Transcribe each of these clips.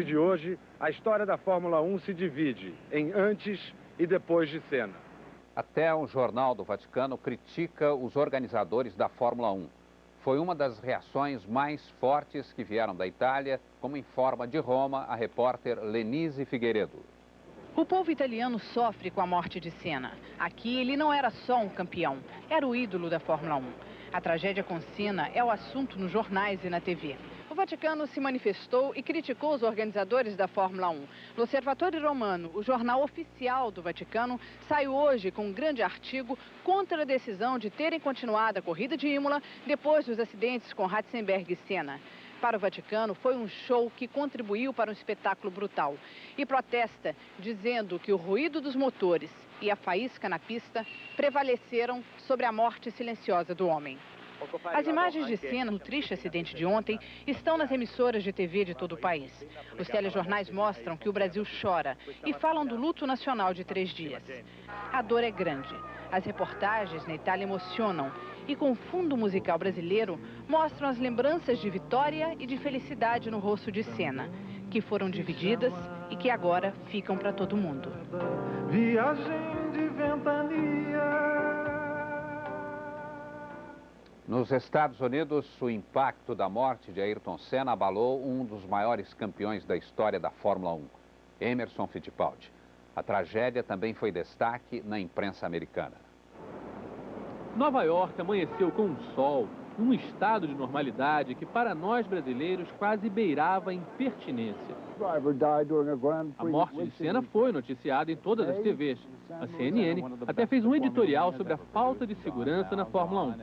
De hoje, a história da Fórmula 1 se divide em antes e depois de Senna. Até um jornal do Vaticano critica os organizadores da Fórmula 1. Foi uma das reações mais fortes que vieram da Itália, como informa de Roma a repórter Lenise Figueiredo. O povo italiano sofre com a morte de Senna. Aqui ele não era só um campeão, era o ídolo da Fórmula 1. A tragédia com Senna é o assunto nos jornais e na TV. O Vaticano se manifestou e criticou os organizadores da Fórmula 1. No Osservatore Romano, o jornal oficial do Vaticano, saiu hoje com um grande artigo contra a decisão de terem continuado a corrida de Imola depois dos acidentes com Ratzenberger e Senna. Para o Vaticano, foi um show que contribuiu para um espetáculo brutal. E protesta, dizendo que o ruído dos motores e a faísca na pista prevaleceram sobre a morte silenciosa do homem. As imagens de Senna no triste acidente de ontem estão nas emissoras de TV de todo o país. Os telejornais mostram que o Brasil chora e falam do luto nacional de 3 dias. A dor é grande. As reportagens na Itália emocionam e, com o fundo musical brasileiro, mostram as lembranças de vitória e de felicidade no rosto de Senna, que foram divididas e que agora ficam para todo mundo. Viagem de ventania. Nos Estados Unidos, o impacto da morte de Ayrton Senna abalou um dos maiores campeões da história da Fórmula 1, Emerson Fittipaldi. A tragédia também foi destaque na imprensa americana. Nova York amanheceu com um sol, num estado de normalidade que para nós brasileiros quase beirava a impertinência. A morte de Senna foi noticiada em todas as TVs. A CNN até fez um editorial sobre a falta de segurança na Fórmula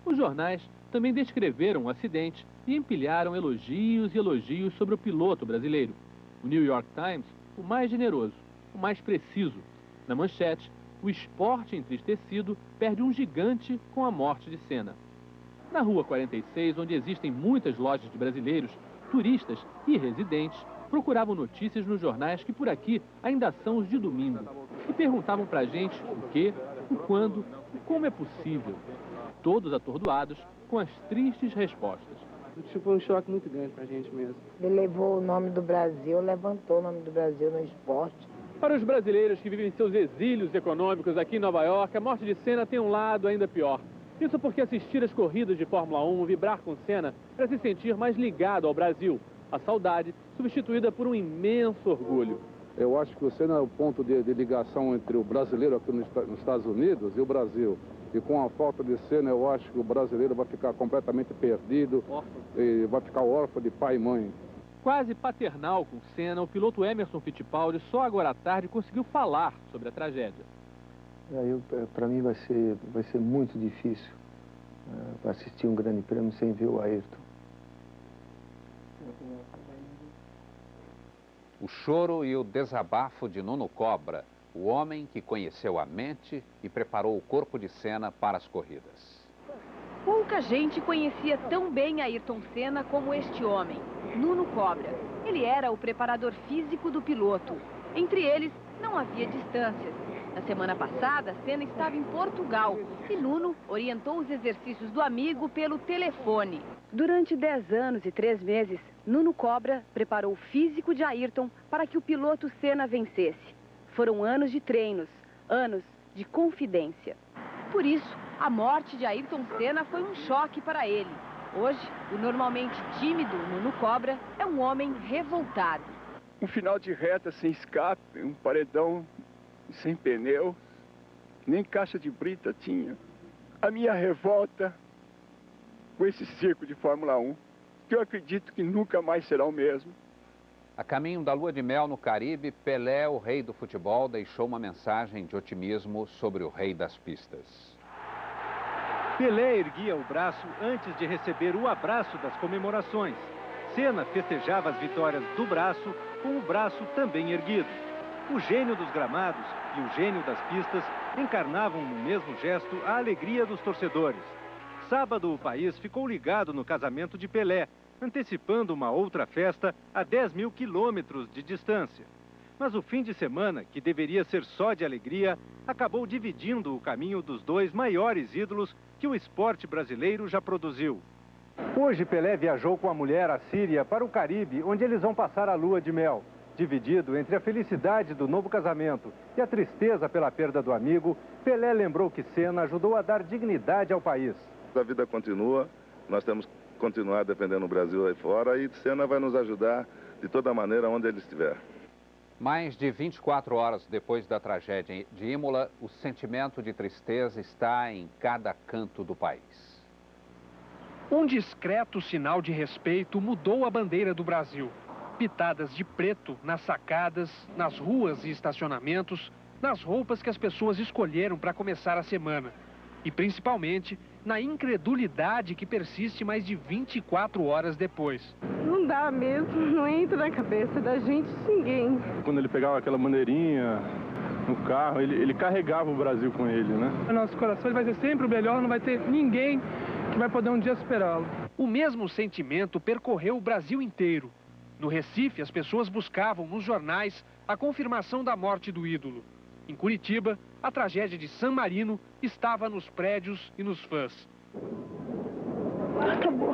1. Os jornais também descreveram o acidente e empilharam elogios e elogios sobre o piloto brasileiro. O New York Times, o mais generoso, o mais preciso. Na manchete, o esporte entristecido perde um gigante com a morte de Senna. Na Rua 46, onde existem muitas lojas de brasileiros, turistas e residentes, procuravam notícias nos jornais que por aqui ainda são os de domingo. E perguntavam pra gente o que, o quando, o como é possível. Todos atordoados com as tristes respostas. Foi um choque muito grande pra gente mesmo. Ele levou o nome do Brasil, levantou o nome do Brasil no esporte. Para os brasileiros que vivem seus exílios econômicos aqui em Nova York, a morte de Senna tem um lado ainda pior. Isso porque assistir às corridas de Fórmula 1, vibrar com Senna, para se sentir mais ligado ao Brasil. A saudade substituída por um imenso orgulho. Eu acho que o Senna é o ponto de ligação entre o brasileiro aqui nos Estados Unidos e o Brasil. E com a falta de Senna, eu acho que o brasileiro vai ficar completamente perdido e vai ficar órfão de pai e mãe. Quase paternal com Senna, o piloto Emerson Fittipaldi só agora à tarde conseguiu falar sobre a tragédia. Para mim vai ser muito difícil assistir um grande prêmio sem ver o Ayrton. O choro e o desabafo de Nuno Cobra, o homem que conheceu a mente e preparou o corpo de Senna para as corridas. Pouca gente conhecia tão bem Ayrton Senna como este homem, Nuno Cobra. Ele era o preparador físico do piloto. Entre eles, não havia distâncias. Na semana passada, Senna estava em Portugal e Nuno orientou os exercícios do amigo pelo telefone. Durante 10 anos e 3 meses, Nuno Cobra preparou o físico de Ayrton para que o piloto Senna vencesse. Foram anos de treinos, anos de confidência. Por isso, a morte de Ayrton Senna foi um choque para ele. Hoje, o normalmente tímido Nuno Cobra é um homem revoltado. Um final de reta sem escape, um paredão sem pneu, nem caixa de brita tinha. A minha revolta com esse circo de Fórmula 1, que eu acredito que nunca mais será o mesmo. A caminho da lua de mel no Caribe, Pelé, o rei do futebol, deixou uma mensagem de otimismo sobre o rei das pistas. Pelé erguia o braço antes de receber o abraço das comemorações. Senna festejava as vitórias do braço com o braço também erguido. O gênio dos gramados e o gênio das pistas encarnavam no mesmo gesto a alegria dos torcedores. Sábado, o país ficou ligado no casamento de Pelé, antecipando uma outra festa a 10 mil quilômetros de distância. Mas o fim de semana, que deveria ser só de alegria, acabou dividindo o caminho dos dois maiores ídolos que o esporte brasileiro já produziu. Hoje, Pelé viajou com a mulher, a Síria, para o Caribe, onde eles vão passar a lua de mel. Dividido entre a felicidade do novo casamento e a tristeza pela perda do amigo, Pelé lembrou que Senna ajudou a dar dignidade ao país. A vida continua, nós temos que continuar defendendo o Brasil aí fora e Senna vai nos ajudar de toda maneira onde ele estiver. Mais de 24 horas depois da tragédia de Imola, o sentimento de tristeza está em cada canto do país. Um discreto sinal de respeito mudou a bandeira do Brasil. Pitadas de preto nas sacadas, nas ruas e estacionamentos, nas roupas que as pessoas escolheram para começar a semana. E principalmente na incredulidade que persiste mais de 24 horas depois. Não dá mesmo, não entra na cabeça da gente ninguém. Quando ele pegava aquela bandeirinha no carro, ele carregava o Brasil com ele, né? Nosso coração vai ser sempre o melhor, não vai ter ninguém que vai poder um dia superá-lo. O mesmo sentimento percorreu o Brasil inteiro. No Recife, as pessoas buscavam nos jornais a confirmação da morte do ídolo. Em Curitiba, a tragédia de San Marino estava nos prédios e nos fãs. Acabou.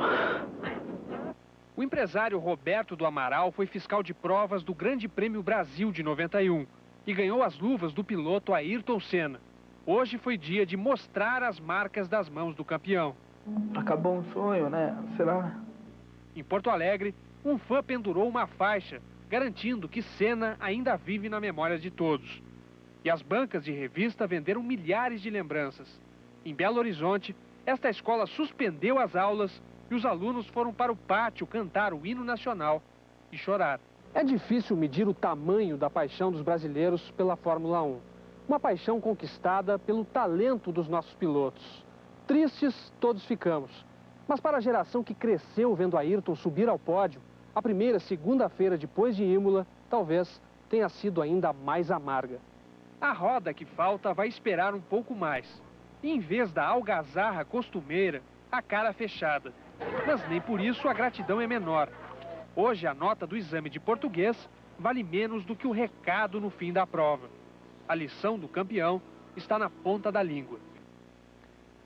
O empresário Roberto do Amaral foi fiscal de provas do Grande Prêmio Brasil de 91 e ganhou as luvas do piloto Ayrton Senna. Hoje foi dia de mostrar as marcas das mãos do campeão. Acabou um sonho, né? Será? Em Porto Alegre, um fã pendurou uma faixa, garantindo que Senna ainda vive na memória de todos. E as bancas de revista venderam milhares de lembranças. Em Belo Horizonte, esta escola suspendeu as aulas e os alunos foram para o pátio cantar o hino nacional e chorar. É difícil medir o tamanho da paixão dos brasileiros pela Fórmula 1. Uma paixão conquistada pelo talento dos nossos pilotos. Tristes todos ficamos. Mas para a geração que cresceu vendo Ayrton subir ao pódio, a primeira segunda-feira depois de Imola, talvez tenha sido ainda mais amarga. A roda que falta vai esperar um pouco mais. E em vez da algazarra costumeira, a cara fechada. Mas nem por isso a gratidão é menor. Hoje a nota do exame de português vale menos do que o recado no fim da prova. A lição do campeão está na ponta da língua.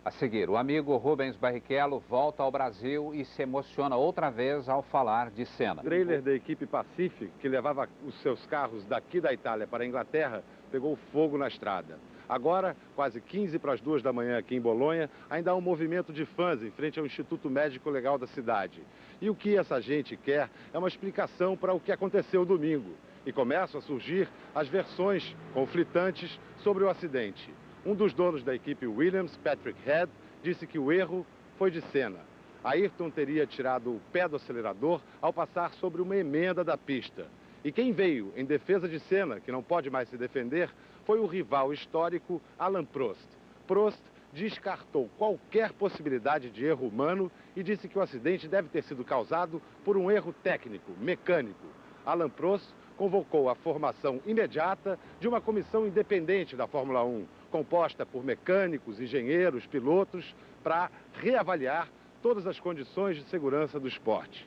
A seguir, o amigo Rubens Barrichello volta ao Brasil e se emociona outra vez ao falar de Senna. O trailer da equipe Pacific, que levava os seus carros daqui da Itália para a Inglaterra, pegou fogo na estrada. Agora, quase 15 para as 2 da manhã aqui em Bolonha, ainda há um movimento de fãs em frente ao Instituto Médico Legal da cidade. E o que essa gente quer é uma explicação para o que aconteceu domingo. E começam a surgir as versões conflitantes sobre o acidente. Um dos donos da equipe Williams, Patrick Head, disse que o erro foi de Senna. Ayrton teria tirado o pé do acelerador ao passar sobre uma emenda da pista. E quem veio em defesa de Senna, que não pode mais se defender, foi o rival histórico Alain Prost. Prost descartou qualquer possibilidade de erro humano e disse que o acidente deve ter sido causado por um erro técnico, mecânico. Alain Prost convocou a formação imediata de uma comissão independente da Fórmula 1, composta por mecânicos, engenheiros, pilotos, para reavaliar todas as condições de segurança do esporte.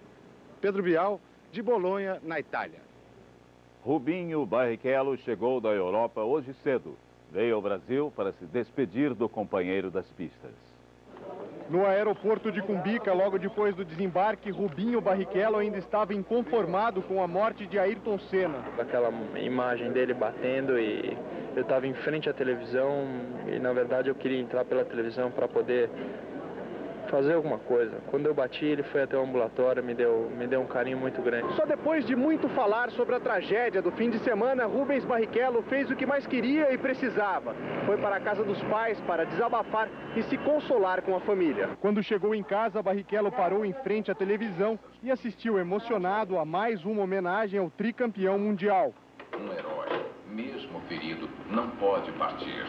Pedro Bial, de Bolonha, na Itália. Rubinho Barrichello chegou da Europa hoje cedo. Veio ao Brasil para se despedir do companheiro das pistas. No aeroporto de Cumbica, logo depois do desembarque, Rubinho Barrichello ainda estava inconformado com a morte de Ayrton Senna. Aquela imagem dele batendo e eu estava em frente à televisão e na verdade eu queria entrar pela televisão para poder fazer alguma coisa. Quando eu bati, ele foi até o ambulatório, me deu um carinho muito grande. Só depois de muito falar sobre a tragédia do fim de semana, Rubens Barrichello fez o que mais queria e precisava. Foi para a casa dos pais para desabafar e se consolar com a família. Quando chegou em casa, Barrichello parou em frente à televisão e assistiu emocionado a mais uma homenagem ao tricampeão mundial. Um herói, mesmo ferido, não pode partir.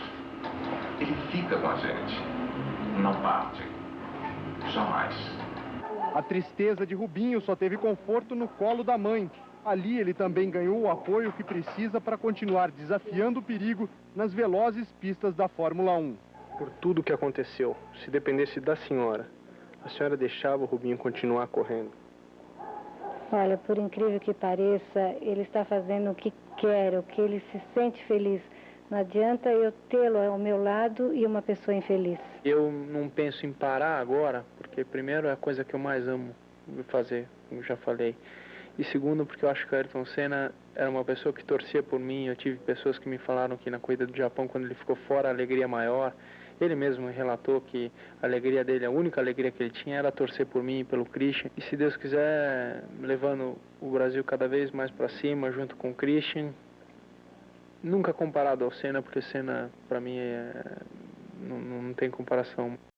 Ele fica com a gente, não parte. Jamais. A tristeza de Rubinho só teve conforto no colo da mãe. Ali ele também ganhou o apoio que precisa para continuar desafiando o perigo nas velozes pistas da Fórmula 1. Por tudo que aconteceu, se dependesse da senhora, a senhora deixava o Rubinho continuar correndo? Olha, por incrível que pareça, ele está fazendo o que quer, o que ele se sente feliz. Não adianta eu tê-lo ao meu lado e uma pessoa infeliz. Eu não penso em parar agora, porque porque primeiro é a coisa que eu mais amo fazer, como já falei. E segundo, porque eu acho que o Ayrton Senna era uma pessoa que torcia por mim. Eu tive pessoas que me falaram que na corrida do Japão, quando ele ficou fora, a alegria maior. Ele mesmo relatou que a alegria dele, a única alegria que ele tinha era torcer por mim e pelo Christian. E se Deus quiser, levando o Brasil cada vez mais para cima, junto com o Christian. Nunca comparado ao Senna, porque Senna, para mim, não tem comparação.